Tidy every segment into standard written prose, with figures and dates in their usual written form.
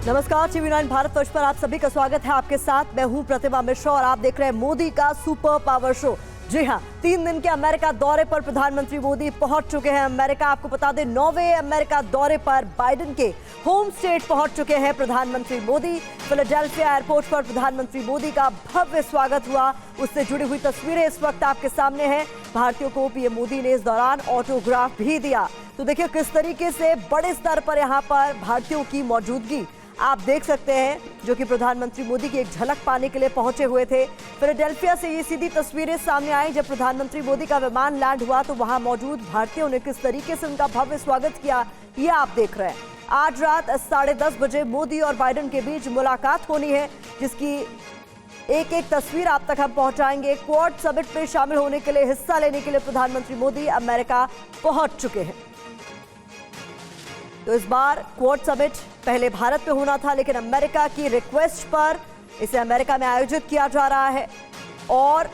नमस्कार, टीवी9 भारत वर्ष पर आप सभी का स्वागत है। आपके साथ मैं हूं प्रतिभा मिश्रा और आप देख रहे हैं मोदी का सुपर पावर शो। जी हां, 3 दिन के अमेरिका दौरे पर प्रधानमंत्री मोदी पहुंच चुके हैं अमेरिका। आपको बता दें, 9वें अमेरिका दौरे पर बाइडेन के होम स्टेट पहुंच चुके हैं प्रधानमंत्री मोदी। फिलाडेल्फिया एयरपोर्ट पर प्रधानमंत्री मोदी का भव्य स्वागत हुआ, उससे जुड़ी हुई तस्वीरें इस वक्त आपके सामने हैं। भारतीयों को पीएम मोदी ने इस दौरान ऑटोग्राफ भी दिया। तो देखिए किस तरीके से बड़े स्तर पर यहाँ पर भारतीयों की मौजूदगी आप देख सकते हैं, जो कि प्रधानमंत्री मोदी की एक झलक पाने के लिए पहुंचे हुए थे। फिलाडेल्फिया से ये सीधी तस्वीरें सामने आई। जब प्रधानमंत्री मोदी का विमान लैंड हुआ तो वहां मौजूद भारतीयों ने किस तरीके से उनका भव्य स्वागत किया, ये आप देख रहे हैं। आज रात 10:30 बजे मोदी और बाइडेन के बीच मुलाकात होनी है, जिसकी एक एक तस्वीर आप तक हम पहुंचाएंगे। क्वाड समिट में शामिल होने के लिए, हिस्सा लेने के लिए प्रधानमंत्री मोदी अमेरिका पहुंच चुके हैं। तो इस बार क्वाड समिट पहले भारत में होना था, लेकिन अमेरिका की रिक्वेस्ट पर इसे अमेरिका में आयोजित किया जा रहा है। और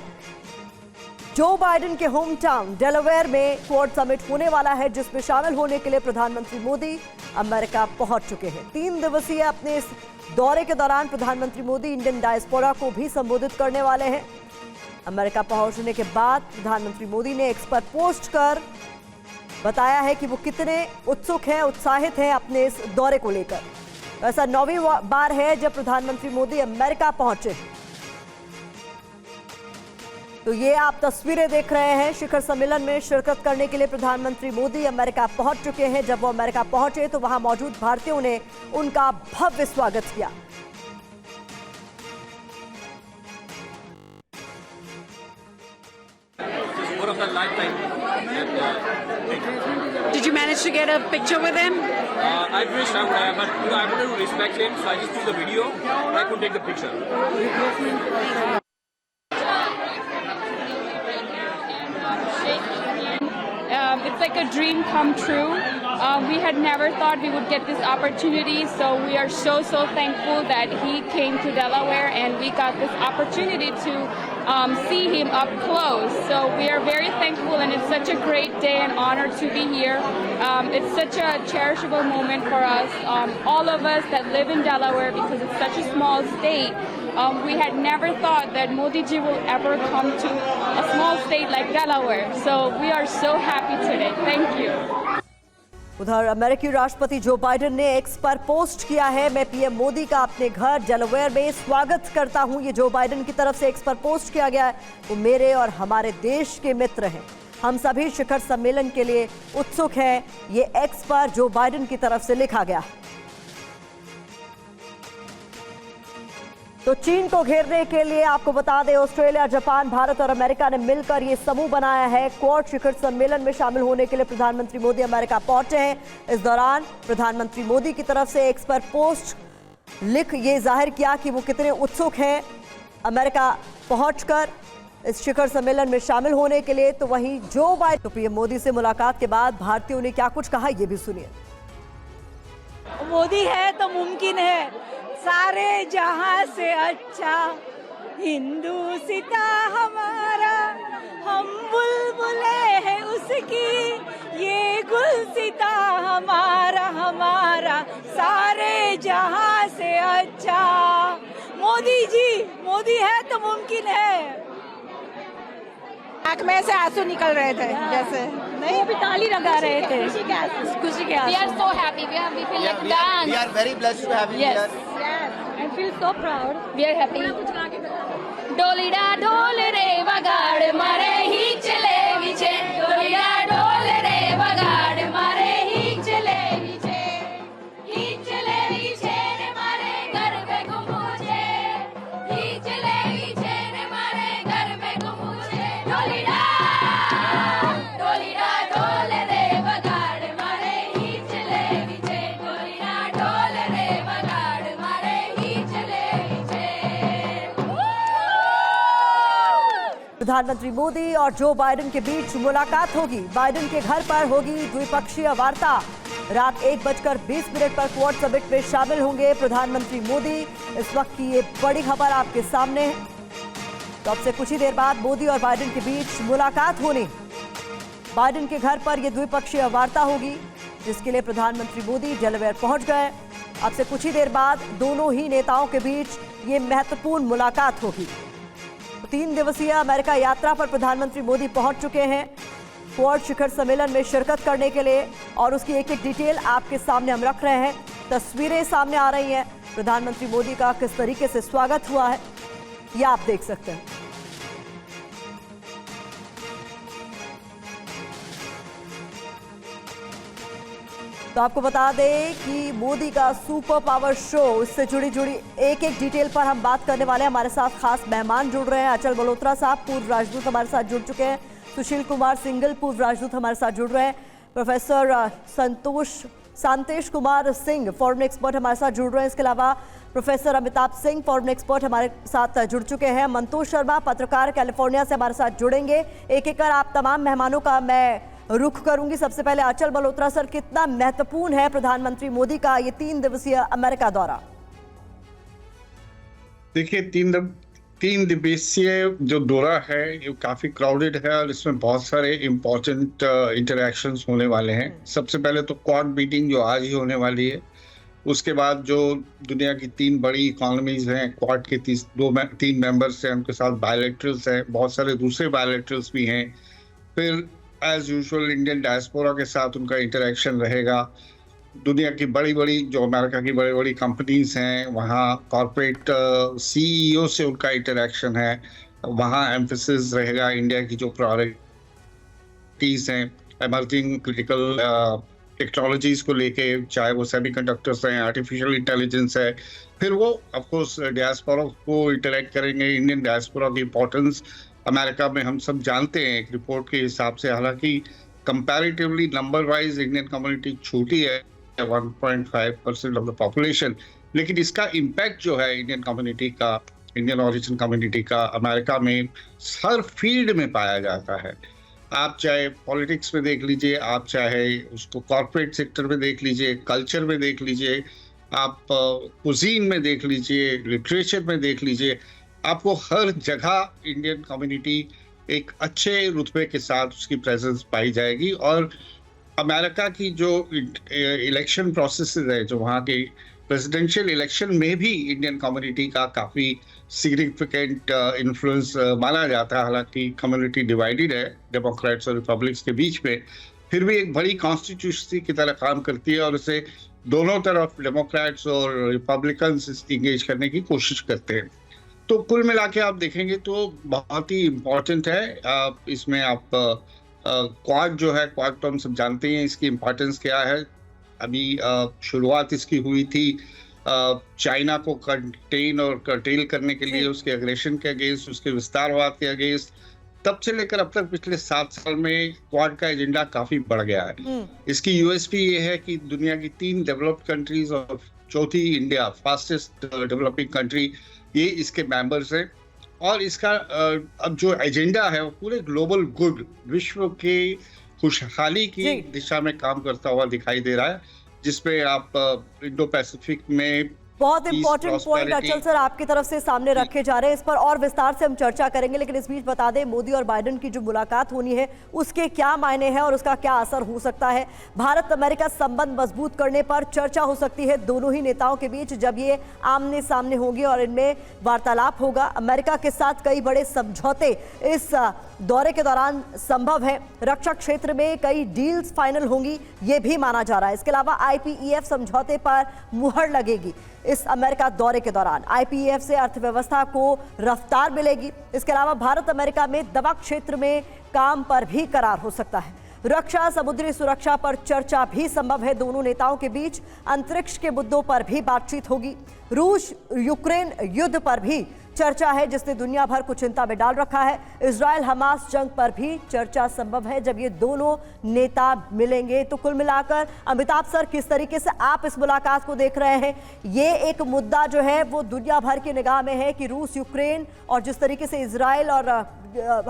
जो बाइडेन के होम टाउन डेलावेयर में क्वाड समिट होने वाला है, जिसमें शामिल होने के लिए प्रधानमंत्री मोदी अमेरिका पहुंच चुके हैं। 3 दिवसीय अपने इस दौरे के दौरान प्रधानमंत्री मोदी इंडियन डायस्पोरा को भी संबोधित करने वाले हैं। अमेरिका पहुंचने के बाद प्रधानमंत्री मोदी ने एक्स पर पोस्ट कर बताया है कि वो कितने उत्सुक हैं, उत्साहित हैं अपने इस दौरे को लेकर। ऐसा 9वीं बार है जब प्रधानमंत्री मोदी अमेरिका पहुंचे। तो ये आप तस्वीरें देख रहे हैं। शिखर सम्मेलन में शिरकत करने के लिए प्रधानमंत्री मोदी अमेरिका पहुंच चुके हैं। जब वो अमेरिका पहुंचे तो वहां मौजूद भारतीयों ने उनका भव्य स्वागत किया। Did you manage to get a picture with him? I wished I would have, but I wanted to respect him, so I just took the video, but I couldn't take the picture. It's like a dream come true. We had never thought we would get this opportunity, so we are so thankful that he came to Delaware and we got this opportunity to see him up close. So we are very thankful, and it's such a great day and honor to be here. It's such a cherishable moment for us, all of us that live in Delaware, because it's such a small state. We had never thought that Modi ji will ever come to a small state like Delaware. So we are so happy today. Thank you. उधर अमेरिकी राष्ट्रपति Joe Biden ने x पर post किया है, मैं PM Modi का अपने घर डेलावेयर में स्वागत करता हूं। ये जो बाइडेन की तरफ से एक्स पर पोस्ट किया गया है, वो मेरे और हमारे देश के मित्र हैं। हम सभी शिखर सम्मेलन के लिए उत्सुक हैं। ये एक्स पर जो बाइडेन की तरफ से लिखा गया। तो चीन को घेरने के लिए आपको बता दें, ऑस्ट्रेलिया, जापान, भारत और अमेरिका ने मिलकर ये समूह बनाया है। क्वाड शिखर सम्मेलन में शामिल होने के लिए प्रधानमंत्री मोदी अमेरिका पहुंचे हैं। इस दौरान प्रधानमंत्री मोदी की तरफ से एक्स पर पोस्ट लिख ये जाहिर किया कि वो कितने उत्सुक हैं अमेरिका पहुंचकर इस शिखर सम्मेलन में शामिल होने के लिए। तो वहीं जो बाइडेन, तो पीएम मोदी से मुलाकात के बाद भारतीयों ने क्या कुछ कहा, ये भी सुनिए। मोदी है तो मुमकिन है, सारे जहां से अच्छा हिंदुस्ता हमारा, हम बुलबुले हैं उसकी, ये गुलसिता हमारा हमारा, सारे जहां से अच्छा। मोदी जी, मोदी है तो मुमकिन है। आँख में से आंसू निकल रहे थे, जैसे नहीं, वो भी ताली लगा रहे थे खुशी के आंसू। We are so happy. We feel like dance. We are very blessed to have you Yes. here. I feel so proud. We are happy. डोलीडा डोल रे वगाड़ मारे ही चले विचे, डोलीडा डोल रे वगाड़ मारे ही चले विचे, ही चले विचे ने मारे घर में घुमूचे, ही चले विचे ने मारे घर में घुमूचे, डोलीडा डोलीडा डोल रे वगाड़ मारे ही चले विचे, डोलीडा डोल रे वगाड़ मारे ही चले विचे। प्रधानमंत्री मोदी और जो बाइडेन के बीच मुलाकात होगी। बाइडेन के घर पर होगी द्विपक्षीय वार्ता। रात 1:20 पर क्वाड समिट में शामिल होंगे प्रधानमंत्री मोदी। इस वक्त की ये बड़ी खबर आपके सामने है। तो अब से कुछ ही देर बाद मोदी और बाइडेन के बीच मुलाकात होनी। बाइडेन के घर पर यह द्विपक्षीय वार्ता होगी, जिसके लिए प्रधानमंत्री मोदी डेलावेयर पहुंच गए। अब से कुछ ही देर बाद दोनों ही नेताओं के बीच ये महत्वपूर्ण मुलाकात होगी। 3 दिवसीय अमेरिका यात्रा पर प्रधानमंत्री मोदी पहुंच चुके हैं क्वाड शिखर सम्मेलन में शिरकत करने के लिए, और उसकी एक एक डिटेल आपके सामने हम रख रहे हैं। तस्वीरें सामने आ रही हैं, प्रधानमंत्री मोदी का किस तरीके से स्वागत हुआ है ये आप देख सकते हैं। तो आपको बता दें कि मोदी का सुपर पावर शो, इससे जुड़ी एक एक डिटेल पर हम बात करने वाले हैं। हमारे साथ खास मेहमान जुड़ रहे हैं। अचल मल्होत्रा साहब, पूर्व राजदूत, हमारे साथ जुड़ चुके हैं। सुशील कुमार सिंघल, पूर्व राजदूत, हमारे साथ जुड़ रहे हैं। Professor Shantesh Kumar Singh, foreign expert, हमारे साथ जुड़ रहे हैं। इसके अलावा professor Amitabh Singh, foreign expert, हमारे साथ जुड़ चुके हैं। मंतोष शर्मा, पत्रकार, कैलिफोर्निया से हमारे साथ जुड़ेंगे। एक एक कर आप तमाम मेहमानों का मैं रुख करूंगी। सबसे पहले अचल मल्होत्रा सर, कितना महत्वपूर्ण है प्रधानमंत्री मोदी का ये 3 दिवसीय अमेरिका दौरा? देखिए, तीन दिवसीय जो दौरा है ये काफी क्राउडेड है और इसमें बहुत सारे इम्पोर्टेंट इंटरैक्शंस होने वाले हैं। सबसे पहले तो क्वाड मीटिंग जो आज ही होने वाली है, उसके बाद जो दुनिया की 3 बड़ी इकोनॉमीज हैं, क्वाड के 3 मेंबर्स हैं, उनके साथ बायलैटरल्स हैं, बहुत सारे दूसरे बायलैटरल्स भी हैं। फिर एज यूजुअल इंडियन डायस्पोरा के साथ उनका इंटरेक्शन रहेगा। दुनिया की बड़ी जो अमेरिका की बड़ी कंपनीज हैं, वहाँ कॉर्पोरेट सीईओ से उनका इंटरेक्शन है। वहाँ एम्फेसिस रहेगा इंडिया की जो प्रायोरिटीज हैं एमर्जिंग क्रिटिकल टेक्नोलॉजीज को लेके, चाहे वो सेमीकंडक्टर्स हैं, आर्टिफिशियल इंटेलिजेंस है। फिर वो ऑफ कोर्स डायस्पोरा को इंटरेक्ट करेंगे। इंडियन डायस्पोरा की इम्पोर्टेंस अमेरिका में हम सब जानते हैं एक रिपोर्ट के हिसाब से। हालांकि comparatively number wise Indian community छोटी है, 1.5% ऑफ द पॉपुलेशन, लेकिन इसका इम्पैक्ट जो है इंडियन कम्युनिटी का, इंडियन ओरिजिन कम्युनिटी का अमेरिका में हर फील्ड में पाया जाता है। आप चाहे पॉलिटिक्स में देख लीजिए, आप चाहे उसको कॉर्पोरेट सेक्टर में देख लीजिए, कल्चर में देख लीजिए, आप कुजीन में देख लीजिए, लिटरेचर में देख लीजिए, आपको हर जगह इंडियन कम्युनिटी एक अच्छे रुतबे के साथ उसकी प्रेजेंस पाई जाएगी। और अमेरिका की जो इलेक्शन प्रोसेसेस है, जो वहाँ के प्रेसिडेंशियल इलेक्शन में भी इंडियन कम्युनिटी का काफ़ी सिग्निफिकेंट इन्फ्लुएंस माना जाता है। हालांकि कम्युनिटी डिवाइडेड है डेमोक्रेट्स और रिपब्लिक्स के बीच में, फिर भी एक बड़ी कॉन्स्टिट्यूशनसी की तरह काम करती है और इसे दोनों तरफ डेमोक्रेट्स और रिपब्लिकन्स इंगेज करने की कोशिश करते हैं। तो कुल मिला के आप देखेंगे तो बहुत ही इम्पोर्टेंट है। इसमें आप क्वाड जो है, क्वाड तो हम सब जानते हैं इसकी इम्पोर्टेंस क्या है। अभी शुरुआत इसकी हुई थी चाइना को कंटेन और कर्टेल करने के लिए, उसके एग्रेशन के अगेंस्ट, उसके विस्तारवाद के अगेंस्ट। तब से लेकर अब तक पिछले 7 साल में क्वाड का एजेंडा काफी बढ़ गया है। इसकी यूएसपी ये है कि दुनिया की 3 डेवलप्ड कंट्रीज और चौथी इंडिया, फास्टेस्ट डेवलपिंग कंट्री, ये इसके मेंबर्स हैं। और इसका अब जो एजेंडा है वो पूरे ग्लोबल गुड, विश्व के खुशहाली की दिशा में काम करता हुआ दिखाई दे रहा है, जिसमें आप इंडो पैसिफिक में बहुत इंपॉर्टेंट पॉइंट अचल सर आपकी तरफ से सामने रखे जा रहे हैं। इस पर और विस्तार से हम चर्चा करेंगे, लेकिन इस बीच बता दें मोदी और बाइडेन की जो मुलाकात होनी है उसके क्या मायने हैं और उसका क्या असर हो सकता है। भारत अमेरिका संबंध मजबूत करने पर चर्चा हो सकती है दोनों ही नेताओं के बीच जब ये आमने सामने होंगे और इनमें वार्तालाप होगा। अमेरिका के साथ कई बड़े समझौते इस दौरे के दौरान संभव है। रक्षा क्षेत्र में कई डील्स फाइनल होंगी, ये भी माना जा रहा है। इसके अलावा IPEF समझौते पर मुहर लगेगी इस अमेरिका दौरे के दौरान। IPEF से अर्थव्यवस्था को रफ्तार मिलेगी। इसके अलावा भारत अमेरिका में दवा क्षेत्र में काम पर भी करार हो सकता है। रक्षा, समुद्री सुरक्षा पर चर्चा भी संभव है दोनों नेताओं के बीच। अंतरिक्ष के मुद्दों पर भी बातचीत होगी। रूस यूक्रेन युद्ध पर भी चर्चा है जिसने दुनिया भर को चिंता में डाल रखा है। इजराइल हमास जंग पर भी चर्चा संभव है जब ये दोनों नेता मिलेंगे। तो कुल मिलाकर अमिताभ सर, किस तरीके से आप इस मुलाकात को देख रहे हैं? ये एक मुद्दा जो है वो दुनिया भर की निगाह में है कि रूस यूक्रेन और जिस तरीके से इजराइल और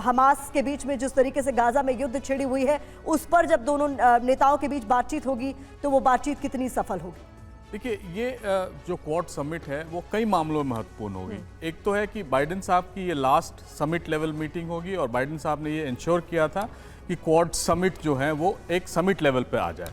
हमास के बीच में जिस तरीके से गाजा में युद्ध छिड़ी हुई है, उस पर जब दोनों नेताओं के बीच बातचीत होगी तो वो बातचीत कितनी सफल होगी? देखिए, ये जो क्वाड समिट है वो कई मामलों में महत्वपूर्ण होगी। एक तो है कि बाइडेन साहब की ये लास्ट समिट लेवल मीटिंग होगी और बाइडेन साहब ने ये इंश्योर किया था कि क्वाड समिट जो है वो एक समिट लेवल पे आ जाए।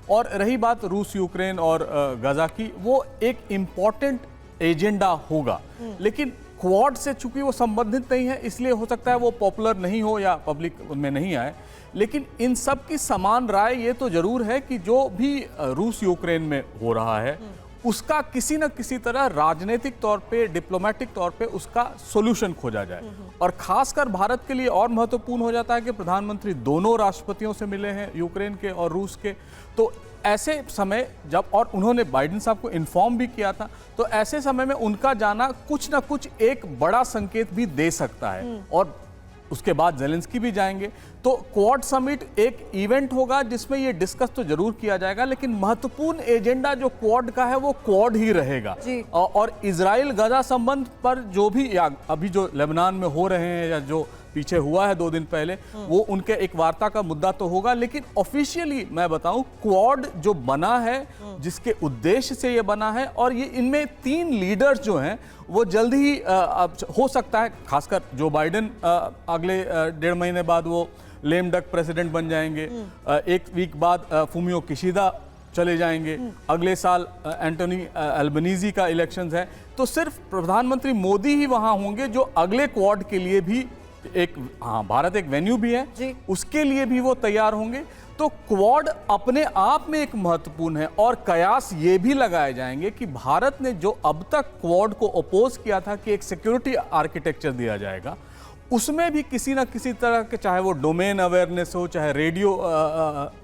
और रही बात रूस यूक्रेन और गाजा की, वो एक इम्पॉर्टेंट एजेंडा होगा, लेकिन क्वाड से चूंकि वो संबंधित नहीं है इसलिए हो सकता है वो पॉपुलर नहीं हो या पब्लिक में नहीं आए। लेकिन इन सब की समान राय ये तो जरूर है कि जो भी रूस यूक्रेन में हो रहा है उसका किसी न किसी तरह राजनीतिक तौर पे, डिप्लोमेटिक तौर पे उसका सॉल्यूशन खोजा जाए। और खासकर भारत के लिए और महत्वपूर्ण हो जाता है कि प्रधानमंत्री दोनों राष्ट्रपतियों से मिले हैं, यूक्रेन के और रूस के। तो ऐसे समय जब, और उन्होंने बाइडेन साहब को इन्फॉर्म भी किया था, तो ऐसे समय में उनका जाना कुछ ना कुछ एक बड़ा संकेत भी दे सकता है। और उसके बाद जेलेंस्की भी जाएंगे। तो क्वाड समिट एक इवेंट होगा जिसमें ये डिस्कस तो जरूर किया जाएगा, लेकिन महत्वपूर्ण एजेंडा जो क्वाड का है वो क्वाड ही रहेगा। और इजराइल गजा संबंध पर जो भी अभी जो लेबनान में हो रहे हैं या जो पीछे हुआ है 2 दिन पहले, वो उनके एक वार्ता का मुद्दा तो होगा। लेकिन ऑफिशियली मैं बताऊं, क्वाड जो बना है, जिसके उद्देश्य से ये बना है, और ये इनमें 3 लीडर्स जो हैं वो जल्द ही हो सकता है, खासकर जो बाइडेन अगले 1.5 महीने बाद वो लेम डक प्रेसिडेंट बन जाएंगे, 1 वीक बाद फुमियो किशिदा चले जाएंगे, अगले साल एंटोनी अल्बनीजी का इलेक्शंस है। तो सिर्फ प्रधानमंत्री मोदी ही वहां होंगे जो अगले क्वाड के लिए भी एक, हाँ भारत एक वेन्यू भी है, उसके लिए भी वो तैयार होंगे। तो क्वाड अपने आप में एक महत्वपूर्ण है। और कयास ये भी लगाए जाएंगे कि भारत ने जो अब तक क्वाड को अपोज किया था कि एक सिक्योरिटी आर्किटेक्चर दिया जाएगा, उसमें भी किसी ना किसी तरह के, चाहे वो डोमेन अवेयरनेस हो, चाहे रेडियो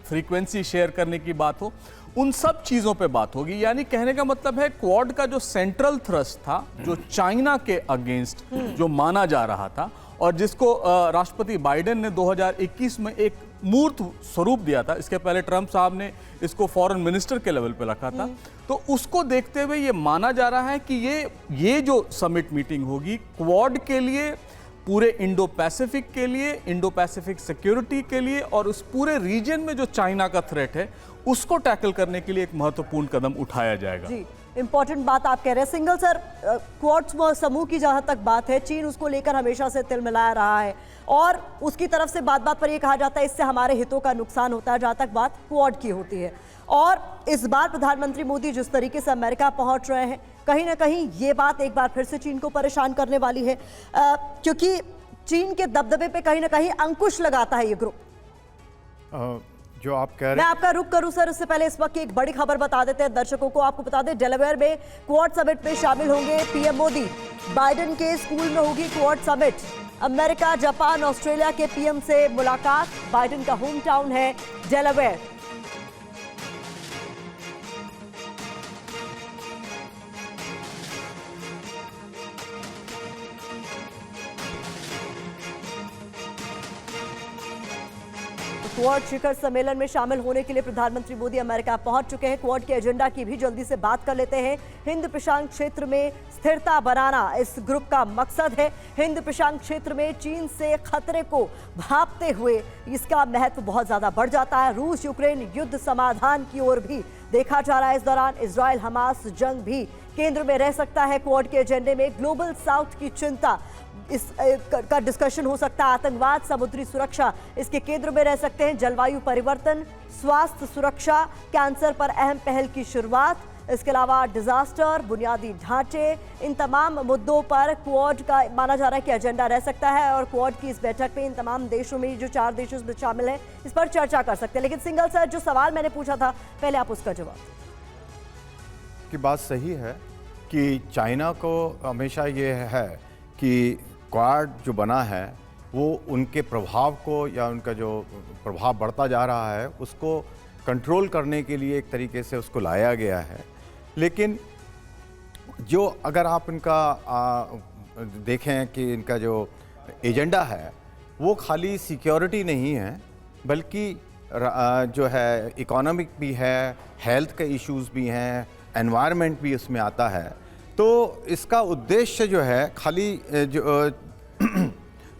फ्रीक्वेंसी शेयर करने की बात हो, उन सब चीज़ों पे बात होगी। यानी कहने का मतलब है क्वाड का जो सेंट्रल थ्रस्ट था, जो चाइना के अगेंस्ट जो माना जा रहा था और जिसको राष्ट्रपति बाइडेन ने 2021 में एक मूर्त स्वरूप दिया था, इसके पहले ट्रंप साहब ने इसको फॉरेन मिनिस्टर के लेवल पे रखा था, तो उसको देखते हुए ये माना जा रहा है कि ये जो समिट मीटिंग होगी क्वाड के लिए, पूरे इंडो पैसिफिक के लिए, इंडो पैसिफिक सिक्योरिटी के लिए, और उस पूरे रीजन में जो चाइना का थ्रेट है उसको टैकल करने के लिए एक महत्वपूर्ण कदम उठाया जाएगा। जी, इंपॉर्टेंट बात आप कह रहे हैं। सिंगल सर, क्वाड समूह की जहां तक बात है, चीन उसको लेकर हमेशा से तिलमिलाया रहा है और उसकी तरफ से बात बात पर यह कहा जाता है इससे हमारे हितों का नुकसान होता है, जहां तक बात क्वाड की होती है। और इस बार प्रधानमंत्री मोदी जिस तरीके से अमेरिका पहुंच रहे हैं, कहीं ना कहीं ये बात एक बार फिर से चीन को परेशान करने वाली है, क्योंकि चीन के दबदबे पे कहीं ना कहीं अंकुश लगाता है ये ग्रुप। जो आप कह रहे हैं, मैं आपका रुख करूं सर, इससे पहले इस वक्त की एक बड़ी खबर बता देते हैं दर्शकों को। आपको बता दें, डेलावेयर में क्वाड समिट में शामिल होंगे पीएम मोदी। बाइडेन के स्कूल में होगी quad summit. America, Japan, Australia के पीएम से मुलाकात। बाइडेन का होम टाउन है डेलावेयर। क्वाड शिखर सम्मेलन में शामिल होने के लिए प्रधानमंत्री मोदी अमेरिका पहुंच चुके हैं। क्वाड के एजेंडा की भी जल्दी से बात कर लेते हैं। हिंद प्रशांत क्षेत्र में स्थिरता बनाना इस ग्रुप का मकसद है। हिंद प्रशांत क्षेत्र में चीन से खतरे को भांपते हुए इसका महत्व बहुत ज्यादा बढ़ जाता है। रूस यूक्रेन युद्ध समाधान की ओर भी देखा जा रहा है। इस दौरान इजराइल हमास जंग भी केंद्र में रह सकता है। क्वाड के एजेंडे में ग्लोबल साउथ की चिंता का डिस्कशन हो सकता है। आतंकवाद, समुद्री सुरक्षा इसके केंद्र में रह सकते हैं। जलवायु परिवर्तन, स्वास्थ्य सुरक्षा, कैंसर पर अहम पहल की शुरुआत, इसके अलावा डिजास्टर, बुनियादी ढांचे, इन तमाम मुद्दों पर क्वाड का माना जा रहा है कि एजेंडा रह सकता है। और क्वाड की इस बैठक में इन तमाम देशों में जो 4 देश इसमें शामिल हैं, इस पर चर्चा कर सकते हैं। लेकिन सिंगल सर, जो सवाल मैंने पूछा था, पहले आप उसका जवाब। की बात सही है कि चाइना को हमेशा ये है कि क्वाड जो बना है वो उनके प्रभाव को, या उनका जो प्रभाव बढ़ता जा रहा है उसको कंट्रोल करने के लिए एक तरीके से उसको लाया गया है। लेकिन जो अगर आप इनका देखें कि इनका जो एजेंडा है वो खाली सिक्योरिटी नहीं है, बल्कि जो है इकोनॉमिक भी है, हेल्थ के इश्यूज भी हैं, एनवायरनमेंट भी इसमें आता है। तो इसका उद्देश्य जो है खाली जो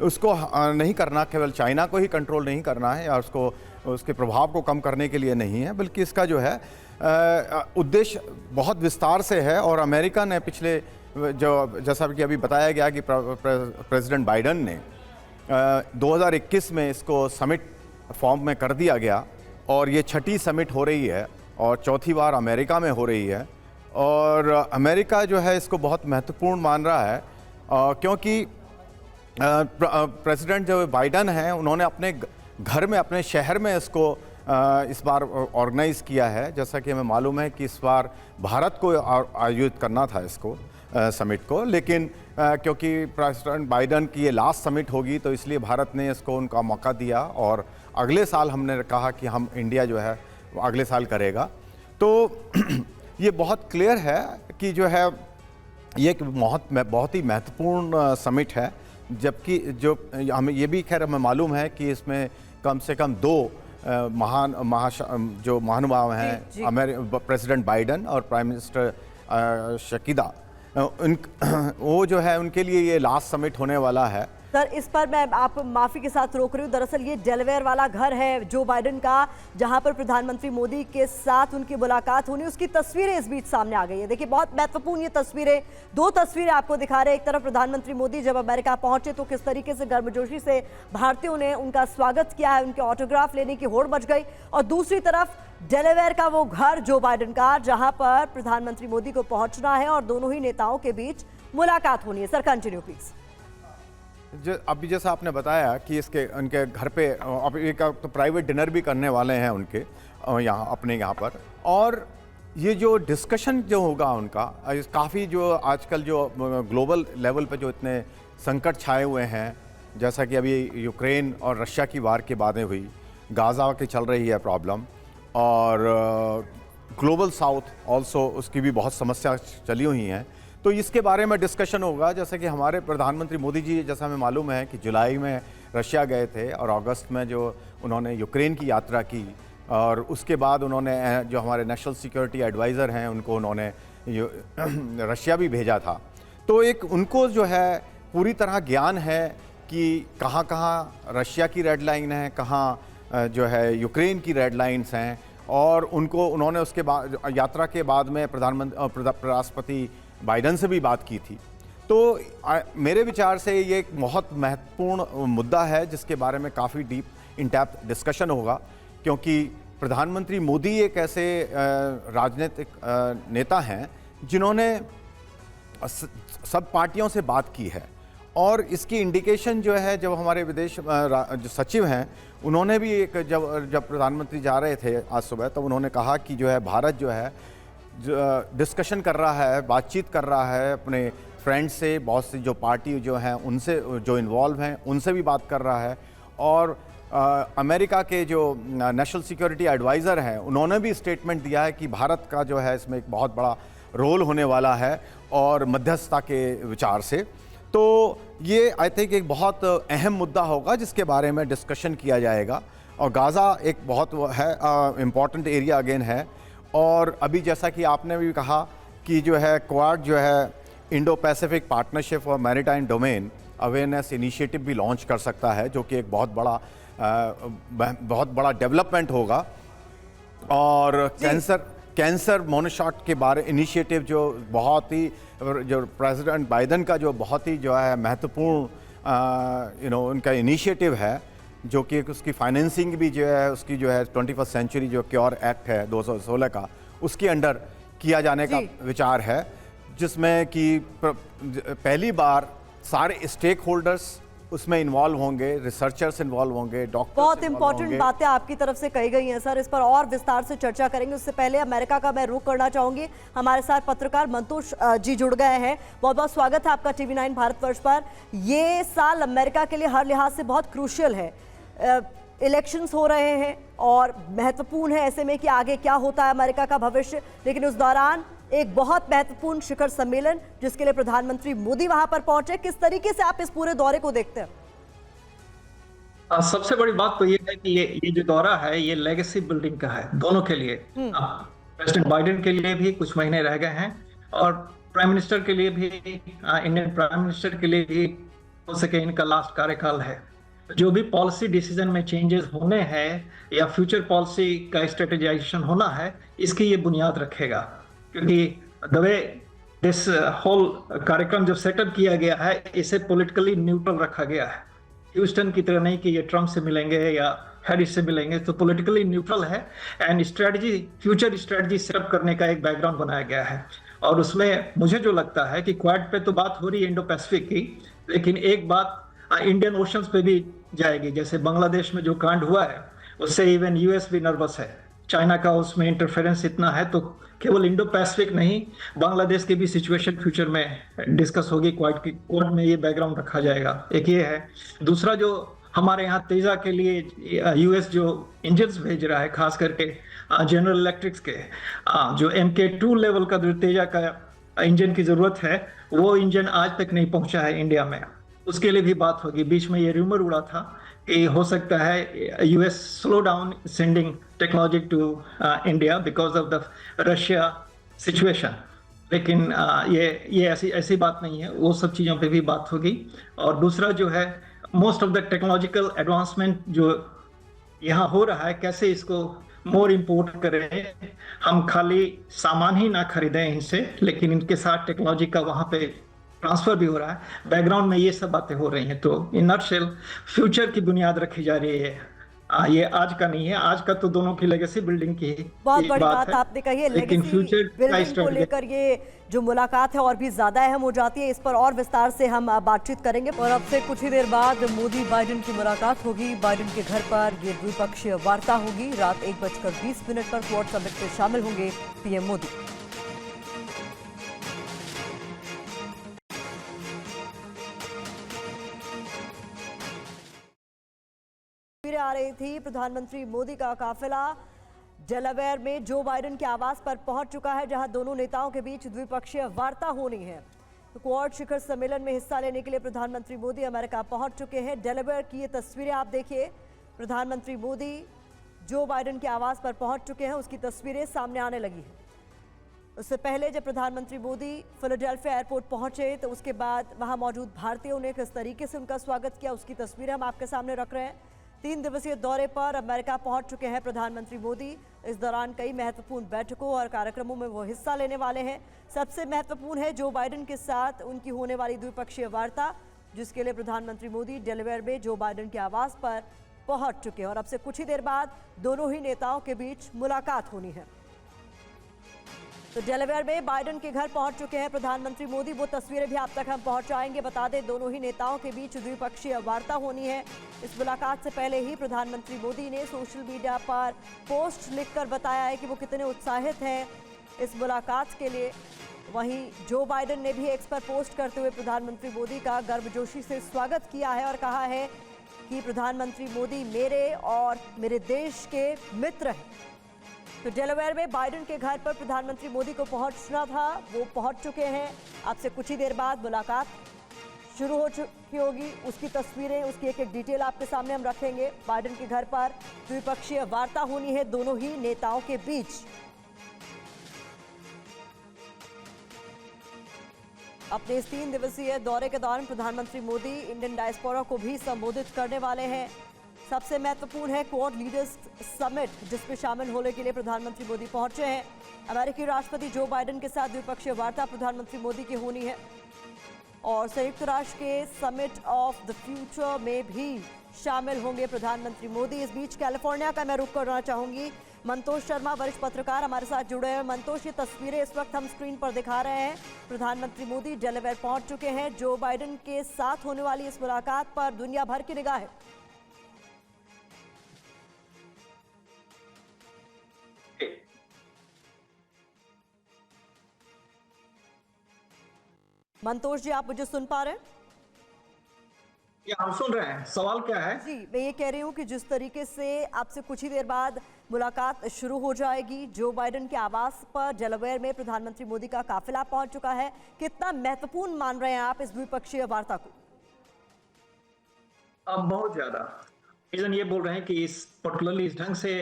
उसको नहीं करना, केवल चाइना को ही कंट्रोल नहीं करना है या उसके प्रभाव को कम करने के लिए नहीं है, बल्कि इसका जो है उद्देश्य बहुत विस्तार से है। और अमेरिका ने पिछले जैसा कि अभी बताया गया कि प्रेसिडेंट बाइडेन ने 2021 में इसको समिट फॉर्म में कर दिया गया और ये छठी समिट हो रही है और चौथी बार अमेरिका में हो रही है। और अमेरिका जो है इसको बहुत महत्वपूर्ण मान रहा है क्योंकि प्रेसिडेंट जो बाइडन हैं उन्होंने अपने घर में, अपने शहर में इसको इस बार ऑर्गेनाइज किया है। जैसा कि हमें मालूम है कि इस बार भारत को आयोजित करना था इसको समिट को, लेकिन क्योंकि प्रेसिडेंट बाइडन की ये लास्ट समिट होगी तो इसलिए भारत ने इसको उनका मौका दिया और अगले साल हमने कहा कि हम इंडिया जो है अगले साल करेगा। तो ये बहुत क्लियर है कि जो है ये एक बहुत ही महत्वपूर्ण समिट है, जबकि जो हमें ये भी खैर हमें मालूम है कि इसमें कम से कम 2 जो महानुभाव हैं, प्रेसिडेंट बाइडन और प्राइम मिनिस्टर शकीदा, वो जो है उनके लिए ये लास्ट समिट होने वाला है। सर, इस पर मैं आप माफी के साथ रोक रही हूँ। दरअसल ये डेलावेयर वाला घर है जो बाइडन का, जहां पर प्रधानमंत्री मोदी के साथ उनकी मुलाकात होनी, उसकी तस्वीरें इस बीच सामने आ गई है। देखिए, बहुत महत्वपूर्ण ये तस्वीरें, 2 तस्वीरें आपको दिखा रहे हैं। एक तरफ प्रधानमंत्री मोदी जब अमेरिका पहुंचे तो किस तरीके से गर्मजोशी से भारतीयों ने उनका स्वागत किया है, उनके ऑटोग्राफ लेने की होड़ मच गई। और दूसरी तरफ डेलावेयर का वो घर जो बाइडन का, जहां पर प्रधानमंत्री मोदी को पहुंचना है और दोनों ही नेताओं के बीच मुलाकात होनी है। Sir, continue please. अभी जैसा आपने बताया कि उनके घर पे अब एक तो प्राइवेट डिनर भी करने वाले हैं उनके यहाँ, अपने यहाँ पर। और ये जो डिस्कशन जो होगा उनका, काफ़ी जो आजकल जो ग्लोबल लेवल पे जो इतने संकट छाए हुए हैं, जैसा कि अभी यूक्रेन और रशिया की वार की बातें हुई, गाज़ा की चल रही है प्रॉब्लम, और ग्लोबल साउथ ऑल्सो उसकी भी बहुत समस्या चली हुई हैं। तो इसके बारे में डिस्कशन होगा। जैसे कि हमारे प्रधानमंत्री मोदी जी, जैसा हमें मालूम है कि जुलाई में रशिया गए थे और अगस्त में जो उन्होंने यूक्रेन की यात्रा की, और उसके बाद उन्होंने जो हमारे नेशनल सिक्योरिटी एडवाइज़र हैं उनको उन्होंने रशिया भी भेजा था। तो एक उनको जो है पूरी तरह ज्ञान है कि कहाँ कहाँ रशिया की रेड लाइन है, कहाँ जो है यूक्रेन की रेड लाइन्स हैं। और उन्होंने उसके बाद यात्रा के बाद में राष्ट्रपति बाइडन से भी बात की थी। तो मेरे विचार से ये एक बहुत महत्वपूर्ण मुद्दा है जिसके बारे में काफ़ी डीप इन डेप्थ डिस्कशन होगा, क्योंकि प्रधानमंत्री मोदी एक ऐसे राजनीतिक नेता हैं जिन्होंने सब पार्टियों से बात की है। और इसकी इंडिकेशन जो है, जब हमारे विदेश जो सचिव हैं उन्होंने भी जब प्रधानमंत्री जा रहे थे आज सुबह, तब उन्होंने कहा कि जो है भारत जो है डिस्कशन कर रहा है, बातचीत कर रहा है अपने फ्रेंड्स से, बहुत सी जो पार्टी जो हैं उनसे, जो इन्वॉल्व हैं उनसे भी बात कर रहा है। और अमेरिका के जो नेशनल सिक्योरिटी एडवाइज़र हैं उन्होंने भी स्टेटमेंट दिया है कि भारत का जो है इसमें एक बहुत बड़ा रोल होने वाला है और मध्यस्थता के विचार से। तो ये आई थिंक एक बहुत अहम मुद्दा होगा जिसके बारे में डिस्कशन किया जाएगा। और गाज़ा एक बहुत है इम्पॉर्टेंट एरिया अगेन है। और अभी जैसा कि आपने भी कहा कि जो है क्वाड जो है Indo Pacific partnership for maritime domain awareness initiative भी लॉन्च कर सकता है, जो कि एक बहुत बड़ा डेवलपमेंट होगा। और कैंसर मोनोशॉट के बारे इनिशिएटिव जो बहुत ही, जो प्रेसिडेंट बाइडन का जो बहुत ही जो है महत्वपूर्ण उनका इनिशिएटिव है, जो कि उसकी फाइनेंसिंग भी जो है उसकी जो है 21st सेंचुरी जो क्योर एक्ट है 2016 का, उसके अंडर किया जाने का विचार है, जिसमें कि पहली बार सारे स्टेक होल्डर्स उसमें इन्वॉल्व होंगे, रिसर्चर्स इन्वॉल्व होंगे, डॉक्टर्स। बहुत इंपॉर्टेंट बातें आपकी तरफ से कही गई हैं सर, इस पर और विस्तार से चर्चा करेंगे। उससे पहले अमेरिका का मैं रुख करना चाहूंगी। हमारे साथ पत्रकार मंतोष जी जुड़ गए हैं। बहुत बहुत स्वागत है आपका TV9 भारतवर्ष पर। ये साल अमेरिका के लिए हर लिहाज से बहुत क्रूशियल है। इलेक्शंस हो रहे हैं और महत्वपूर्ण है ऐसे में कि आगे क्या होता है अमेरिका का भविष्य, लेकिन उस दौरान एक बहुत महत्वपूर्ण शिखर सम्मेलन जिसके लिए प्रधानमंत्री मोदी वहां पर पहुंचे। किस तरीके से आप इस पूरे दौरे को देखते हैं? सबसे बड़ी बात तो ये है कि ये जो दौरा है ये लेगेसी बिल्डिंग का है दोनों के लिए। प्रेसिडेंट बाइडेन के लिए भी कुछ महीने रह गए हैं और प्राइम मिनिस्टर के लिए भी, इंडियन प्राइम मिनिस्टर के लिए भी हो सके इनका लास्ट कार्यकाल है। जो भी पॉलिसी डिसीजन में चेंजेस होने हैं या फ्यूचर पॉलिसी का स्ट्रेटेजाइजेशन होना है, इसकी ये बुनियाद रखेगा। क्योंकि द वे दिस होल कार्यक्रम जो सेटअप किया गया है, इसे पॉलिटिकली न्यूट्रल रखा गया है। ह्यूस्टन की तरह नहीं कि ये ट्रम्प से मिलेंगे या हैरिस से मिलेंगे, तो पॉलिटिकली न्यूट्रल है and strategy, future strategy setup करने का एक बैकग्राउंड बनाया गया है। और उसमें मुझे जो लगता है कि क्वाड पे तो बात हो रही है इंडो पैसिफिक की, लेकिन एक बात इंडियन ओशंस पे भी जाएगी। जैसे बांग्लादेश में जो कांड हुआ है उससे इवन यूएस भी नर्वस है, चाइना का उसमें इंटरफेरेंस इतना है, तो केवल इंडो पैसिफिक नहीं, बांग्लादेश की भी सिचुएशन फ्यूचर में डिस्कस होगी, क्वाड में ये बैकग्राउंड रखा जाएगा। एक ये है। दूसरा, जो हमारे यहाँ तेजा के लिए यूएस जो इंजन्स भेज रहा है, खास करके जनरल इलेक्ट्रिक्स के जो MK2 लेवल का जो तेजा का इंजन की जरूरत है, वो इंजन आज तक नहीं पहुंचा है इंडिया में, उसके लिए भी बात होगी। बीच में ये रूमर उड़ा था कि हो सकता है US slow down sending technology to India because of the Russia situation, लेकिन ये ऐसी बात नहीं है, वो सब चीज़ों पे भी बात होगी। और दूसरा जो है, most of the technological advancement जो यहाँ हो रहा है, कैसे इसको मोर इम्पोर्ट करें, हम खाली सामान ही ना खरीदें इनसे, लेकिन इनके साथ टेक्नोलॉजी का वहाँ पे ट्रांसफर भी हो रहा है, बैकग्राउंड में ये सब बातें हो रही हैं। तो इन नटशेल फ्यूचर की बुनियाद रखी जा रही है, ये आज का नहीं है, आज का तो दोनों की लेगेसी बिल्डिंग की बहुत बड़ी बात आपने कही है, लेकिन फ्यूचर बिल्डिंग को लेकर ये जो मुलाकात है और भी ज्यादा अहम हो जाती है। इस पर और विस्तार से हम बातचीत करेंगे। और अब से कुछ ही देर बाद मोदी बाइडेन की मुलाकात होगी। बाइडेन के घर पर ये द्विपक्षीय वार्ता होगी। रात 1:20 पर क्वाड समिट में शामिल होंगे पीएम मोदी। आ रही थी प्रधानमंत्री मोदी का काफिला डेलावेयर में जो बाइडेन के आवास पर पहुंच चुका है, जहां दोनों नेताओं के बीच द्विपक्षीय वार्ता होनी है। तो क्वाड शिखर सम्मेलन में हिस्सा लेने के लिए प्रधानमंत्री मोदी अमेरिका पहुंच चुके हैं। डेलावेयर की ये तस्वीरें आप देखिए, प्रधानमंत्री मोदी जो बाइडेन के आवास पर पहुंच चुके हैं उसकी तस्वीरें सामने आने लगी है। उससे पहले जब प्रधानमंत्री मोदी फिलाडेल्फिया एयरपोर्ट पहुंचे तो उसके बाद वहां मौजूद भारतीयों ने किस तरीके से उनका स्वागत किया, उसकी तस्वीरें हम आपके सामने रख रहे हैं। 3 दिवसीय दौरे पर अमेरिका पहुंच चुके हैं प्रधानमंत्री मोदी। इस दौरान कई महत्वपूर्ण बैठकों और कार्यक्रमों में वो हिस्सा लेने वाले हैं। सबसे महत्वपूर्ण है जो बाइडेन के साथ उनकी होने वाली द्विपक्षीय वार्ता, जिसके लिए प्रधानमंत्री मोदी डेलावेयर में जो बाइडेन के आवास पर पहुंच चुके हैं। और अब से कुछ ही देर बाद दोनों ही नेताओं के बीच मुलाकात होनी है। तो डेलावेयर में बाइडेन के घर पहुंच चुके हैं प्रधानमंत्री मोदी। वो तस्वीरें भी आप तक हम पहुंचाएंगे। बता दें, दोनों ही नेताओं के बीच द्विपक्षीय वार्ता होनी है। इस मुलाकात से पहले ही प्रधानमंत्री मोदी ने सोशल मीडिया पर पोस्ट लिखकर बताया है कि वो कितने उत्साहित हैं इस मुलाकात के लिए। वहीं जो बाइडेन ने भी एक्स पर पोस्ट करते हुए प्रधानमंत्री मोदी का गर्मजोशी से स्वागत किया है और कहा है कि प्रधानमंत्री मोदी मेरे और मेरे देश के मित्र हैं। तो डेलावेयर में बाइडेन के घर पर प्रधानमंत्री मोदी को पहुंचना था, वो पहुंच चुके हैं। आपसे कुछ ही देर बाद मुलाकात शुरू हो चुकी होगी। उसकी तस्वीरें, उसकी एक एक डिटेल आपके सामने हम रखेंगे। बाइडेन के घर पर द्विपक्षीय वार्ता होनी है दोनों ही नेताओं के बीच। अपने इस 3 दिवसीय दौरे के दौरान प्रधानमंत्री मोदी इंडियन डायस्पोरा को भी संबोधित करने वाले हैं। सबसे महत्वपूर्ण है क्वाड लीडर्स समिट, जिसमें शामिल होने के लिए प्रधानमंत्री मोदी पहुंचे हैं। अमेरिकी राष्ट्रपति जो बाइडेन के साथ द्विपक्षीय वार्ता प्रधानमंत्री मोदी की होनी है। और संयुक्त राष्ट्र के समिट ऑफ द फ्यूचर में भी शामिल होंगे प्रधानमंत्री मोदी। इस बीच कैलिफोर्निया का मैं रुख करना चाहूंगी। मंतोष शर्मा वरिष्ठ पत्रकार हमारे साथ जुड़े हैं। मंतोष, ये तस्वीरें इस वक्त हम स्क्रीन पर दिखा रहे हैं। प्रधानमंत्री मोदी डेलावेयर पहुंच चुके हैं। जो बाइडेन के साथ होने वाली इस मुलाकात पर दुनिया भर की निगाह है। मंतोष जी, आप मुझे सुन पा रहे हैं? या हम सुन रहे हैं। सवाल क्या है? जी, मैं ये कह रही हूँ कि जिस तरीके से आपसे कुछ ही देर बाद मुलाकात शुरू हो जाएगी, जो बाइडेन के आवास पर डेलावेयर में प्रधानमंत्री मोदी का काफिला पहुंच चुका है, कितना महत्वपूर्ण मान रहे हैं आप इस द्विपक्षीय वार्ता को? अब बहुत ज्यादा रीजन ये बोल रहे हैं कि इस पर्टिकुलरली इस ढंग से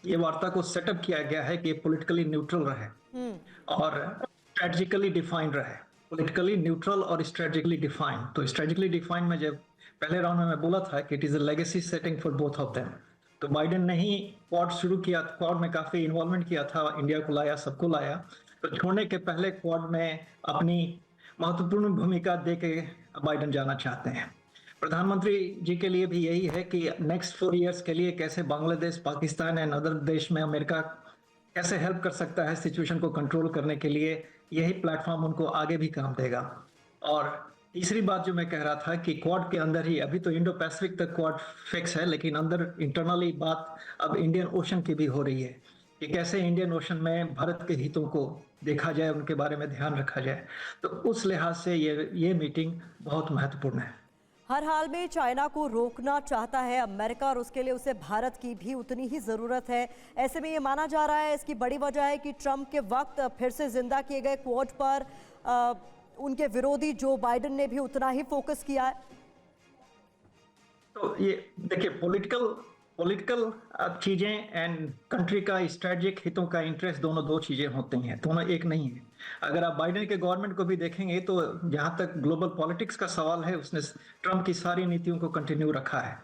ये वार्ता को सेटअप किया गया है कि पॉलिटिकली न्यूट्रल रहे और स्ट्रेटेजिकली डिफाइंड रहे। पॉलिटिकली न्यूट्रल और स्ट्रेटेजिकली डिफाइंड। तो स्ट्रेटेजिकली डिफाइंड में जब पहले राउंड में मैं बोला था कि it is a legacy setting for both of them, तो बाइडेन ने ही क्वाड शुरू किया, क्वाड में काफी इन्वॉल्वमेंट किया था, इंडिया को लाया, सबको लाया। तो छोड़ने के पहले क्वाड में अपनी महत्वपूर्ण भूमिका दे के बाइडेन जाना चाहते हैं। प्रधानमंत्री जी के लिए भी यही है कि नेक्स्ट 4 इयर्स के लिए कैसे बांग्लादेश, पाकिस्तान एंड अदर देश में अमेरिका कैसे हेल्प कर सकता है सिचुएशन को कंट्रोल करने के लिए, यही प्लेटफॉर्म उनको आगे भी काम देगा। और तीसरी बात जो मैं कह रहा था कि क्वाड के अंदर ही, अभी तो इंडो पैसिफिक तक क्वाड फिक्स है, लेकिन अंदर इंटरनली बात अब इंडियन ओशन की भी हो रही है कि कैसे इंडियन ओशन में भारत के हितों को देखा जाए, उनके बारे में ध्यान रखा जाए। तो उस लिहाज से ये मीटिंग बहुत महत्वपूर्ण है। हर हाल में चाइना को रोकना चाहता है अमेरिका और उसके लिए उसे भारत की भी उतनी ही ज़रूरत है। ऐसे में ये माना जा रहा है, इसकी बड़ी वजह है कि ट्रंप के वक्त फिर से जिंदा किए गए क्वाड पर उनके विरोधी जो बाइडेन ने भी उतना ही फोकस किया है। तो ये देखिए, पॉलिटिकल चीजें एंड कंट्री का स्ट्रेटेजिक हितों का इंटरेस्ट, दोनों दो चीजें होती हैं, दोनों एक नहीं है। अगर आप बाइडेन के गवर्नमेंट को भी देखेंगे तो जहां तक ग्लोबल पॉलिटिक्स का सवाल है, उसने ट्रंप की सारी नीतियों को कंटिन्यू रखा है,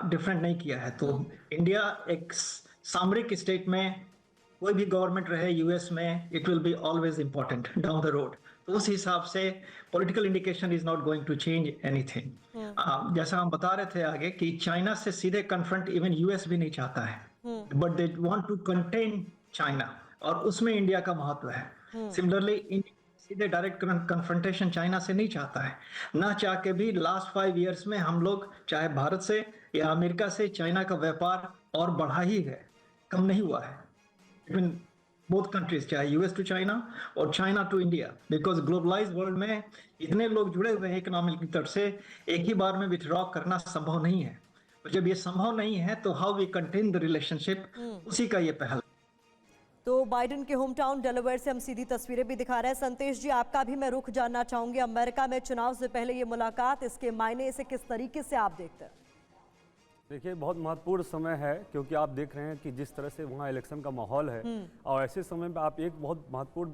डिफरेंट नहीं किया है। तो इंडिया एक सामरिक स्टेट में कोई भी गवर्नमेंट रहे यूएस में, it will be always important down the road. तो उस हिसाब से political indication is not going to change anything. जैसा हम बता रहे थे आगे कि चाइना से सीधे कन्फ्रंट इवन यूएस भी नहीं चाहता है, but they want to contain China, और उसमें इंडिया का महत्व है। सिमिलरली सीधे डायरेक्ट कन्फ्रंटेशन चाइना से नहीं चाहता है, ना चाह के भी लास्ट 5 इयर्स में हम लोग चाहे भारत से या अमेरिका से चाइना का व्यापार और बढ़ा ही है, कम नहीं हुआ है। बिटवीन बोथ कंट्रीज, चाहे यूएस टू चाइना और China to India, because globalised world में इतने लोग जुड़े हुए हैं इकोनॉमिक की तरफ से, एक ही बार में विथड्रॉ करना संभव नहीं है। तो जब ये संभव नहीं है तो how we contain the relationship, उसी का ये पहल। तो बाइडेन के होम टाउन डेलावेयर से हम सीधी तस्वीरें भी दिखा रहे हैं। संतेश जी, आपका भी मैं रुख जानना चाहूंगी, अमेरिका में चुनाव से पहले ये मुलाकात, इसके मायने, इसे किस तरीके से आप देखते हैं? देखिए, बहुत महत्वपूर्ण समय है, क्योंकि आप देख रहे हैं कि जिस तरह से वहाँ इलेक्शन का माहौल है, और ऐसे समय में आप एक बहुत महत्वपूर्ण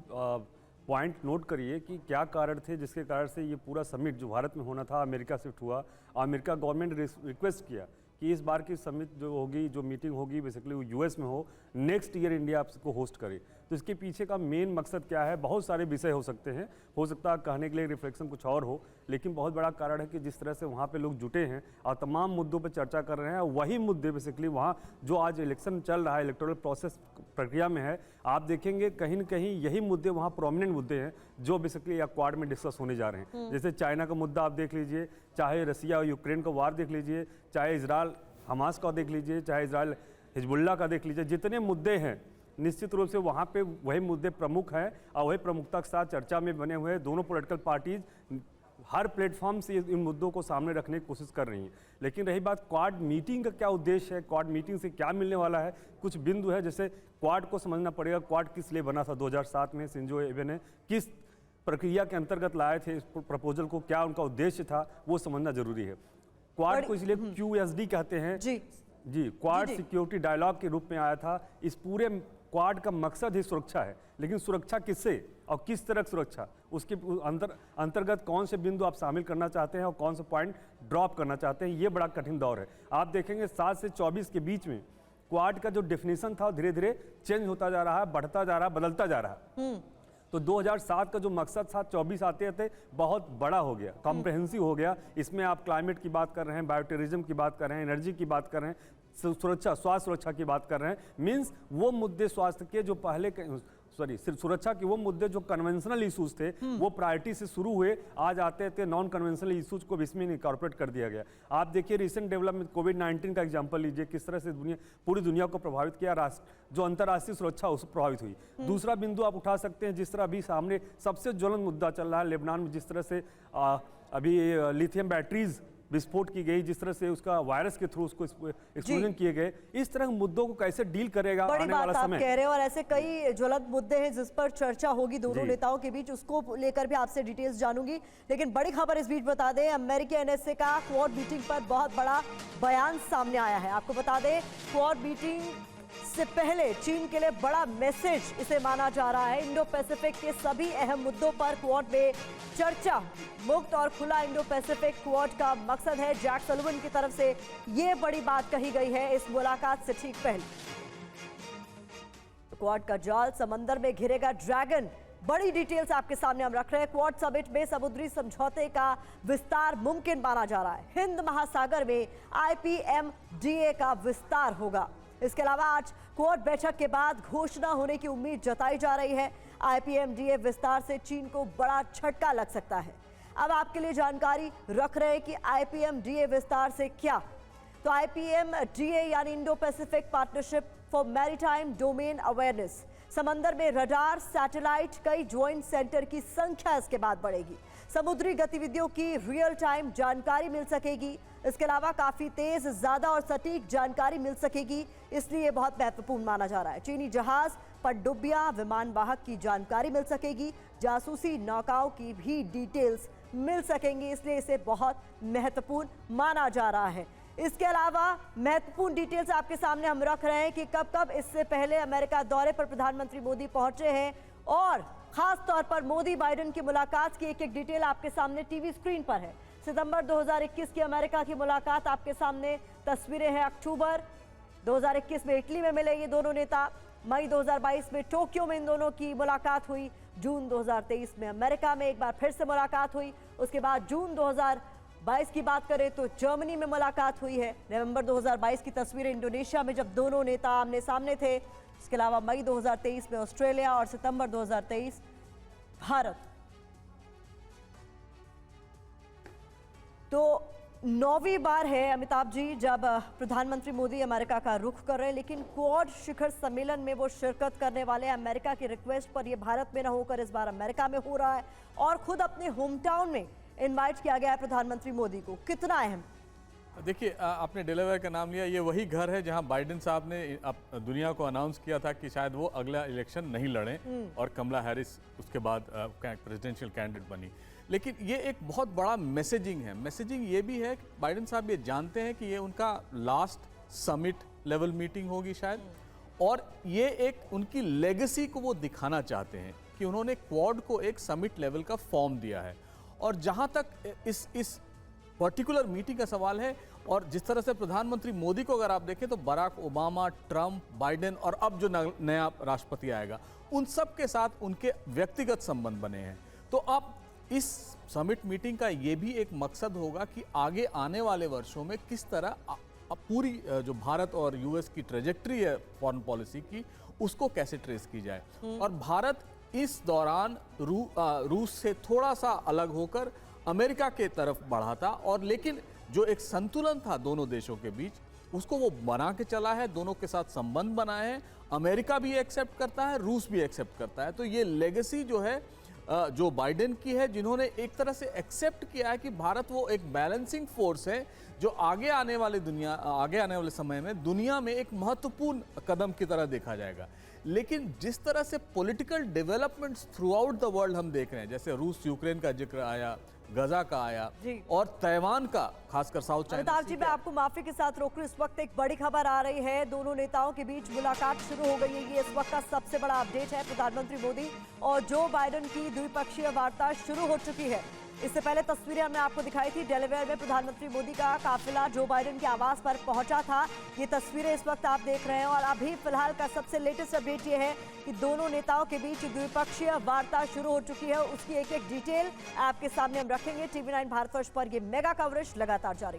पॉइंट नोट करिए कि क्या कारण थे जिसके कारण से ये पूरा समिट जो भारत में होना था अमेरिका शिफ्ट हुआ। अमेरिका गवर्नमेंट रिक्वेस्ट किया कि इस बार की समिट जो होगी, जो मीटिंग होगी, बेसिकली वो यूएस में हो, नेक्स्ट ईयर इंडिया आपको होस्ट करे। तो इसके पीछे का मेन मकसद क्या है? बहुत सारे विषय हो सकते हैं, हो सकता है कहने के लिए रिफ्लेक्शन कुछ और हो, लेकिन बहुत बड़ा कारण है कि जिस तरह से वहाँ पे लोग जुटे हैं और तमाम मुद्दों पर चर्चा कर रहे हैं, वही मुद्दे बेसिकली वहाँ जो आज इलेक्शन चल रहा है, इलेक्टोरल प्रोसेस प्रक्रिया में है, आप देखेंगे कहीं न कहीं यही मुद्दे वहाँ प्रोमिनेंट मुद्दे हैं जो बेसिकली क्वाड में डिस्कस होने जा रहे हैं। जैसे चाइना का मुद्दा आप देख लीजिए, चाहे रसिया और यूक्रेन का वार देख लीजिए, चाहे इजराइल हमास का देख लीजिए, चाहे इजराइल हिजबुल्लाह का देख लीजिए, जितने मुद्दे हैं निश्चित रूप से वहाँ पे वही मुद्दे प्रमुख हैं और वही प्रमुखता के साथ चर्चा में बने हुए हैं। दोनों पॉलिटिकल पार्टीज हर प्लेटफॉर्म से इन मुद्दों को सामने रखने की कोशिश कर रही हैं। लेकिन रही बात क्वाड मीटिंग का क्या उद्देश्य है, क्वाड मीटिंग से क्या मिलने वाला है, कुछ बिंदु है। जैसे क्वाड को समझना पड़ेगा, क्वाड किस लिए बना था 2007 में, शिंजो एबे ने किस प्रक्रिया के अंतर्गत लाए थे इस प्रपोजल को, क्या उनका उद्देश्य था, वो समझना जरूरी है। क्वाड को इसलिए QSD कहते हैं जी, क्वाड सिक्योरिटी डायलॉग के रूप में आया था। इस पूरे क्वाड का मकसद ही सुरक्षा है, लेकिन सुरक्षा किससे और किस तरह की सुरक्षा, उसके अंतर्गत कौन से बिंदु आप शामिल करना चाहते हैं और कौन से पॉइंट ड्रॉप करना चाहते हैं, ये बड़ा कठिन दौर है। आप देखेंगे 7 से 24 के बीच में क्वाड का जो डेफिनेशन था धीरे धीरे चेंज होता जा रहा है, बढ़ता जा रहा है, बदलता जा रहा है। तो 2007 का जो मकसद था 24 आते आते बहुत बड़ा हो गया, कॉम्प्रहेंसिव हो गया। इसमें आप क्लाइमेट की बात कर रहे हैं, बायोटेरिज्म की बात कर रहे हैं, एनर्जी की बात कर रहे हैं, सुरक्षा, स्वास्थ्य सुरक्षा की बात कर रहे हैं। मीन्स वो मुद्दे स्वास्थ्य के जो पहले सुरक्षा के वो मुद्दे जो कन्वेंशनल इश्यूज थे वो प्रायोरिटी से शुरू हुए, आज आते थे नॉन कन्वेंशनल इश्यूज को भी इसमें इनकॉर्पोरेट कर दिया गया। आप देखिए रिसेंट डेवलपमेंट, कोविड-19 का एग्जांपल लीजिए, किस तरह से पूरी दुनिया को प्रभावित किया, जो अंतर्राष्ट्रीय सुरक्षा उससे प्रभावित हुई। दूसरा बिंदु आप उठा सकते हैं, जिस तरह अभी सामने सबसे ज्वलंत मुद्दा चल रहा है लेबनान में, जिस तरह से अभी लिथियम बैटरीज विस्फोट की गई, जिस तरह से उसका वायरस के थ्रू उसको एक्सप्लोजन किए गए, इस तरह के मुद्दों को कैसे डील करेगा आने वाला समय। आप कह रहे हैं, और ऐसे कई ज्वलंत मुद्दे हैं जिस पर चर्चा होगी दोनों नेताओं के बीच, उसको लेकर भी आपसे डिटेल्स जानूंगी। लेकिन बड़ी खबर इस बीच बता दें, अमेरिकी NSA का क्वाड मीटिंग पर बहुत बड़ा बयान सामने आया है। आपको बता दें, क्वाड मीटिंग से पहले चीन के लिए बड़ा मैसेज इसे माना जा रहा है। इंडो पैसिफिक के सभी अहम मुद्दों पर क्वाड में चर्चा, मुक्त और खुला इंडो पैसिफिक क्वाड का मकसद है। जैक सलिवन की तरफ से यह बड़ी बात कही गई है इस मुलाकात से ठीक पहले। क्वाड का जाल, समंदर में घिरेगा ड्रैगन, बड़ी डिटेल्स आपके सामने हम रख रहे हैं। क्वाड समिट में समुद्री समझौते का विस्तार मुमकिन माना जा रहा है। हिंद महासागर में IPMDA का विस्तार होगा। इसके अलावा आज क्वाड बैठक के बाद घोषणा होने की उम्मीद जताई जा रही है। IPMDA विस्तार से चीन को बड़ा झटका लग सकता है। अब आपके लिए जानकारी रख रहे हैं कि IPMDA विस्तार से क्या, तो IPMDA यानी Indo Pacific partnership for maritime domain awareness, समंदर में रडार, सैटेलाइट, कई ज्वाइंट सेंटर की संख्या इसके बाद बढ़ेगी। समुद्री गतिविधियों की रियल टाइम जानकारी मिल सकेगी। इसके अलावा काफी तेज, ज्यादा और सटीक जानकारी मिल सकेगी, इसलिए ये बहुत महत्वपूर्ण माना जा रहा है। चीनी जहाज, पनडुब्बियां, विमान वाहक की जानकारी मिल सकेगी, जासूसी नौकाओं की भी डिटेल्स मिल सकेंगी, इसलिए इसे बहुत महत्वपूर्ण माना जा रहा है। इसके अलावा महत्वपूर्ण डिटेल्स आपके सामने हम रख रहे हैं कि कब कब इससे पहले अमेरिका दौरे पर प्रधानमंत्री मोदी पहुंचे हैं और खास तौर पर मोदी बाइडेन की मुलाकात की एक एक डिटेल आपके सामने टीवी स्क्रीन पर है। सितंबर 2021 की अमेरिका की मुलाकात आपके सामने तस्वीरें हैं। अक्टूबर 2021 में इटली में मिले ये दोनों नेता। मई 2022 में टोक्यो में इन दोनों की मुलाकात हुई। जून 2023 में अमेरिका में एक बार फिर से मुलाकात हुई। उसके बाद जून 2022 की बात करें तो जर्मनी में मुलाकात हुई है। नवंबर 2022 की तस्वीरें इंडोनेशिया में जब दोनों नेता आमने सामने थे। इसके अलावा मई 2023 में ऑस्ट्रेलिया और सितंबर 2023 भारत। तो 9वीं बार है अमिताभ जी जब प्रधानमंत्री मोदी अमेरिका का रुख कर रहे हैं, लेकिन क्वाड शिखर सम्मेलन में वो शिरकत करने वाले हैं। अमेरिका की रिक्वेस्ट पर ये भारत में न होकर इस बार अमेरिका में हो रहा है और खुद अपने होम टाउन में इनवाइट किया गया है प्रधानमंत्री मोदी को। कितना अहम? देखिए, आपने डेलावेयर का नाम लिया, ये वही घर है जहां बाइडेन साहब ने दुनिया को अनाउंस किया था कि शायद वो अगला इलेक्शन नहीं लड़ें और कमला हैरिस उसके बाद प्रेसिडेंशियल कैंडिडेट बनी। लेकिन ये एक बहुत बड़ा मैसेजिंग है। मैसेजिंग ये भी है कि बाइडेन साहब ये जानते हैं कि ये उनका लास्ट समिट लेवल मीटिंग होगी शायद, और ये एक उनकी लेगेसी को वो दिखाना चाहते हैं कि उन्होंने क्वाड को एक समिट लेवल का फॉर्म दिया है। और जहां तक इस पर्टिकुलर मीटिंग का सवाल है, और जिस तरह से प्रधानमंत्री मोदी को अगर आप देखें तो बराक ओबामा, ट्रंप, बाइडेन और अब जो नया राष्ट्रपति आएगा उन सब के साथ उनके व्यक्तिगत संबंध बने हैं। तो अब इस समिट मीटिंग का ये भी एक मकसद होगा कि आगे आने वाले वर्षों में किस तरह पूरी जो भारत और यूएस की ट्रेजेक्ट्री है फॉरेन पॉलिसी की, उसको कैसे ट्रेस की जाए। और भारत इस दौरान रूस से थोड़ा सा अलग होकर अमेरिका के तरफ बढ़ा था, और लेकिन जो एक संतुलन था दोनों देशों के बीच उसको वो बना के चला है। दोनों के साथ संबंध बनाए हैं। अमेरिका भी एक्सेप्ट करता है, रूस भी एक्सेप्ट करता है। तो ये लेगेसी जो है जो बाइडेन की है, जिन्होंने एक तरह से एक्सेप्ट किया है कि भारत वो एक बैलेंसिंग फोर्स है जो आगे आने वाले समय में दुनिया में एक महत्वपूर्ण कदम की तरह देखा जाएगा। लेकिन जिस तरह से political developments through out the world हम देख रहे हैं, जैसे रूस यूक्रेन का जिक्र आया, गजा का आया और ताइवान का, खासकर साउथ चाइना। अमिताभ जी, मैं आपको माफी के साथ रोक रही हूं। इस वक्त एक बड़ी खबर आ रही है। दोनों नेताओं के बीच मुलाकात शुरू हो गई है। ये इस वक्त का सबसे बड़ा अपडेट है। प्रधानमंत्री मोदी और जो बाइडेन की द्विपक्षीय वार्ता शुरू हो चुकी है। इससे पहले तस्वीरें हमने आपको दिखाई थी। डेलावेयर में प्रधानमंत्री मोदी का काफिला जो बाइडेन के आवास पर पहुंचा था। ये तस्वीरें इस वक्त आप देख रहे हैं। और अभी फिलहाल का सबसे लेटेस्ट अपडेट ये है कि दोनों नेताओं के बीच द्विपक्षीय वार्ता शुरू हो चुकी है। उसकी एक एक डिटेल आपके सामने हम रखेंगे। TV9 भारतवर्ष पर ये मेगा कवरेज लगातार जारी।